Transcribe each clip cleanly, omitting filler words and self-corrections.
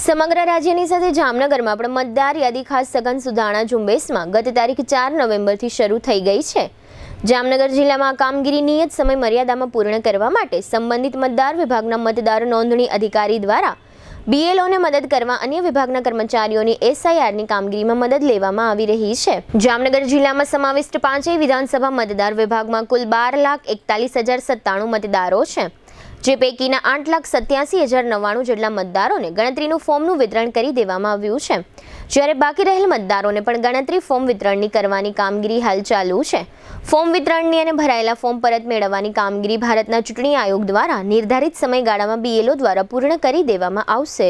સમગ્ર રાજ્યની સાથે જામનગરમાં પણ મતદાર યાદી ખાસ સઘન સુધારણા ઝુંબેશમાં ગત તારીખ 4 નવેમ્બરથી શરૂ થઈ ગઈ છે। જામનગર જિલ્લામાં કામગીરી નિયત સમય મર્યાદામાં પૂર્ણ કરવા માટે સંબંધિત મતદાર વિભાગના મતદાર નોંધણી અધિકારી દ્વારા BLOને મદદ કરવા અન્ય વિભાગના કર્મચારીઓની SIRની કામગીરીમાં મદદ લેવામાં આવી રહી છે। જામનગર જિલ્લામાં સમાવિષ્ટ 5 વિધાનસભા મતદાર વિભાગમાં કુલ 12,41,097 મતદારો છે, જે પૈકીના 8,87,099 જેટલા મતદારોને ગણતરીનું ફોર્મનું વિતરણ કરી દેવામાં આવ્યું છે, જ્યારે બાકી રહેલ મતદારોને પણ ગણતરી ફોર્મ વિતરણની કરવાની કામગીરી હાલ ચાલુ છે। ફોર્મ વિતરણની અને ભરાયેલા ફોર્મ પરત મેળવવાની કામગીરી ભારતના ચૂંટણી આયોગ દ્વારા નિર્ધારિત સમયગાળામાં BLO દ્વારા પૂર્ણ કરી દેવામાં આવશે।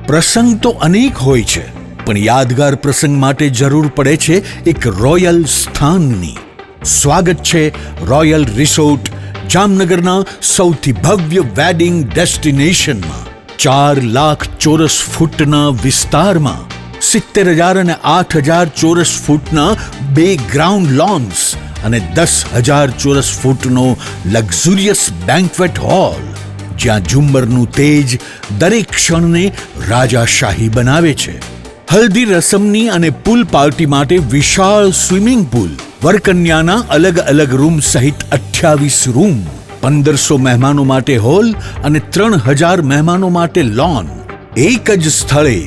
પ્રસંગ તો અનેક હોય છે, પણ યાદગાર પ્રસંગ માટે જરૂર પડે છે એક રોયલ સ્થાનની। સ્વાગત છે રોયલ રિસોર્ટ જામનગરના સૌથી ભવ્ય વેડિંગ ડેસ્ટિનેશનમાં। 4 લાખ ચોરસ ફૂટના વિસ્તારમાં 70,000 અને 8,000 ચોરસ ફૂટના 2 ગ્રાઉન્ડ લોન્સ અને 10,000 ચોરસ ફૂટનો લક્ઝુરિયસ બેન્ક્વેટ હોલ, જ્યાં ઝુમ્મરનું તેજ દરેક ક્ષણને રાજાશાહી બનાવે છે। હલ્દી રસમની અને પૂલ પાર્ટી માટે વિશાળ સ્વિમિંગ પૂલ, વરકન્યાના અલગ અલગ રૂમ સહિત 28 રૂમ, 1500 મહેમાનો માટે હોલ અને 3,000 મહેમાનો માટે લોન, એક જ સ્થળે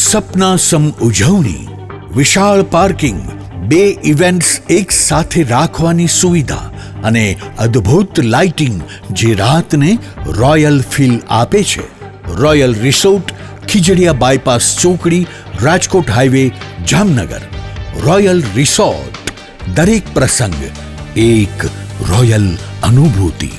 સપના સમ ઉજવણી, વિશાળ પાર્કિંગ, 2 ઇવેન્ટ્સ એક સાથે રાખવાની સુવિધા અને અદ્ભુત લાઇટિંગ જે રાતને રોયલ ફીલ આપે છે। રોયલ રિસોર્ટ, ખીજડીયા બાયપાસ ચોકડી, Rajkot highway, Jamnagar. Royal resort, દરેક પ્રસંગ એક રોયલ અનુભૂતિ।